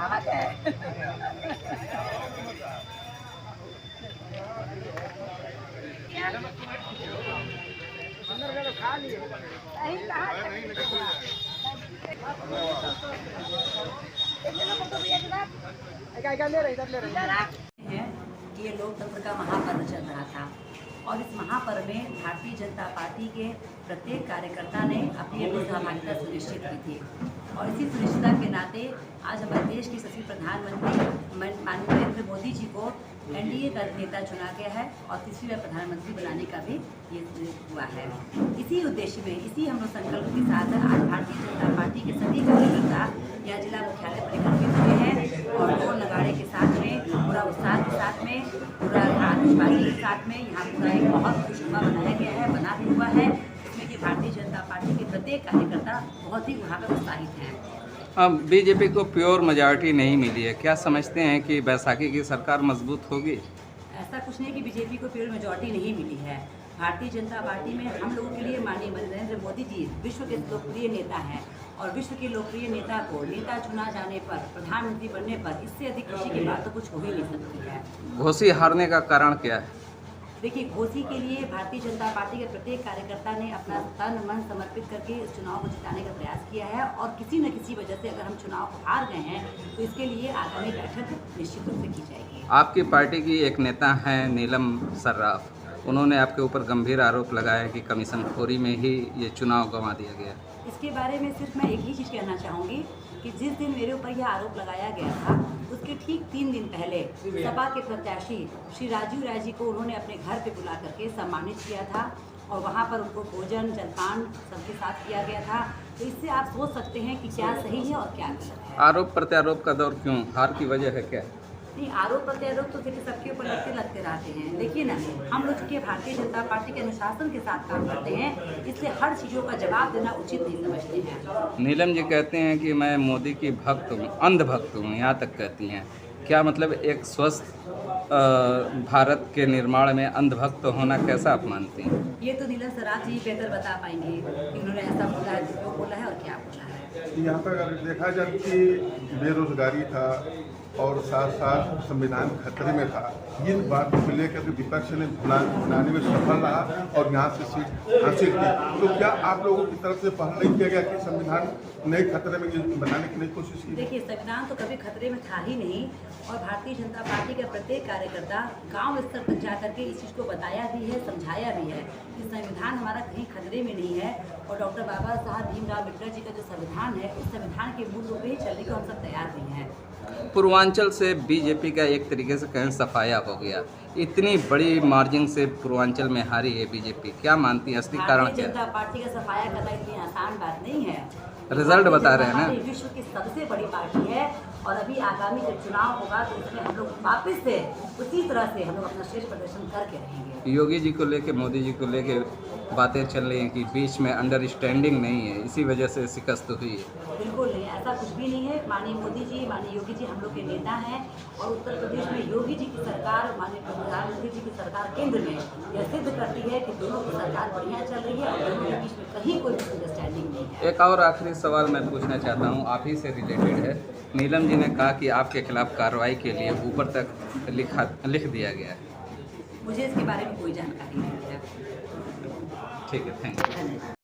बात है। सही कहा है कि ये लोकतंत्र का महापर्व चल रहा था और इस महापर्व में भारतीय जनता पार्टी के प्रत्येक कार्यकर्ता ने अपनी अपनी सहभागिता सुनिश्चित की थी और इसी सुनिश्चितता के नाते आज हमारे देश के यशस्वी प्रधानमंत्री माननीय नरेंद्र मोदी जी को एनडीए का नेता चुना गया है और तीसरी बार प्रधानमंत्री बनाने का भी ये हुआ है। इसी उद्देश्य में इसी हम लोग संकल्प के साथ आज भारतीय जनता पार्टी के सभी कार्यकर्ता यहाँ जिला मुख्यालय पर एकत्रित हुए हैं और ढोल नगाड़े के साथ में पूरा उत्साह के साथ में पूरा आतिशबाजी के साथ में यहाँ पूरा एक बहुत खुशनुमा बनाया गया है, बना भी हुआ है जिसमें कि भारतीय जनता पार्टी के प्रत्येक कार्यकर्ता बहुत ही वहाँ पर उत्साहित हैं। अब बीजेपी को प्योर मेजॉरिटी नहीं मिली है, क्या समझते हैं कि बैसाखी की सरकार मजबूत होगी? ऐसा कुछ नहीं कि बीजेपी को प्योर मेजॉरिटी नहीं मिली है। भारतीय जनता पार्टी में हम लोगों के लिए माननीय नरेंद्र मोदी जी विश्व के लोकप्रिय नेता हैं और विश्व के लोकप्रिय नेता को नेता चुना जाने पर, प्रधानमंत्री बनने पर इससे अधिक खुशी की बात तो कुछ हो ही नहीं सकती है। घोसी हारने का कारण क्या है? देखिए, घोसी के लिए भारतीय जनता पार्टी के प्रत्येक कार्यकर्ता ने अपना तन मन समर्पित करके इस चुनाव को जिताने का प्रयास किया है और किसी न किसी वजह से अगर हम चुनाव को हार गए हैं तो इसके लिए आगामी बैठक निश्चित रूप से की जाएगी। आपकी पार्टी की एक नेता हैं नीलम सर्राफ, उन्होंने आपके ऊपर गंभीर आरोप लगाया कि कमीशन खोरी में ही ये चुनाव गंवा दिया गया। इसके बारे में सिर्फ मैं एक ही चीज़ कहना चाहूँगी कि जिस दिन मेरे ऊपर यह आरोप लगाया गया था उसके ठीक 3 दिन पहले सपा के प्रत्याशी श्री राजीव राय जी को उन्होंने अपने घर पे बुला करके सम्मानित किया था और वहाँ पर उनको भोजन जलपान सबके साथ किया गया था। तो इससे आप सोच सकते हैं कि क्या सही है और क्या गलत है। आरोप प्रत्यारोप का दौर क्यों? हार की वजह है क्या? नहीं, आरोप प्रत्यारोप तो देखिए सबके ऊपर लगते रहते हैं। देखिए ना, हम लोग चूँकि भारतीय जनता पार्टी के अनुशासन के साथ काम करते हैं इसलिए हर चीज़ों का जवाब देना उचित नहीं समझते हैं। नीलम जी कहते हैं कि मैं मोदी की भक्त हूँ, अंध भक्त हूँ, यहाँ तक कहती हैं। क्या मतलब एक स्वस्थ भारत के निर्माण में अंधभक्त होना कैसा आप मानती हैं? ये तो नीलम सर्राफ जी बेहतर बता पाएंगे कि उन्होंने ऐसा बोला है, क्यों बोला है और क्या बोला है। यहाँ पर अगर देखा जाए कि बेरोजगारी था और साथ साथ संविधान खतरे में था, इन बातों को लेकर विपक्ष ने बनाने में सफल रहा और यहाँ से सीट हासिल की। तो क्या आप लोगों की तरफ से पहल नहीं किया गया कि संविधान नए खतरे में बनाने की नई कोशिश की? देखिए, संविधान तो कभी खतरे में था ही नहीं और भारतीय जनता पार्टी का प्रत्येक कार्यकर्ता गांव स्तर तक जाकर के इस चीज़ को बताया भी है, समझाया भी है कि संविधान हमारा कहीं खतरे में नहीं है और डॉक्टर बाबा साहब भीमराव अम्बेडकर जी का जो संविधान है उस संविधान के मूल रूप में ही चलने को हम सब तैयार भी हैं। पूर्वांचल से बीजेपी का एक तरीके से कहीं सफाया हो गया, इतनी बड़ी मार्जिन से पूर्वांचल में हारी है बीजेपी, क्या मानती है? असली कारण भारतीय क्या जनता पार्टी का सफाया करना इतनी आसान बात नहीं है। रिजल्ट बता रहे हैं ना? विश्व की सबसे बड़ी पार्टी है और अभी आगामी जब चुनाव होगा तो उसमें हम लोग वापस से उसी तरह से हम लोग अपना श्रेष्ठ प्रदर्शन करके रहेंगे। योगी जी को लेके, मोदी जी को लेके बातें चल रही हैं कि बीच में अंडरस्टैंडिंग नहीं है, इसी वजह से शिकस्त हुई है। बिल्कुल नहीं, ऐसा कुछ भी नहीं है। माननीय मोदी जी, माननीय योगी जी हम लोग के नेता हैं और उत्तर प्रदेश में योगी जी की सरकार, माननीय प्रधानमंत्री जी की सरकार केंद्र में यह सिद्ध करती है कि दोनों की सरकार बढ़िया चल रही है और दोनों के बीच में कहीं कोई मिसअंडरस्टैंडिंग नहीं है। एक और आखिरी सवाल मैं पूछना चाहता हूँ, आप ही से रिलेटेड है। नीलम जी ने कहा कि आपके खिलाफ कार्रवाई के लिए ऊपर तक लिख दिया गया है। मुझे इसके बारे में कोई जानकारी नहीं है। ठीक है, थैंक यू। धन्यवाद।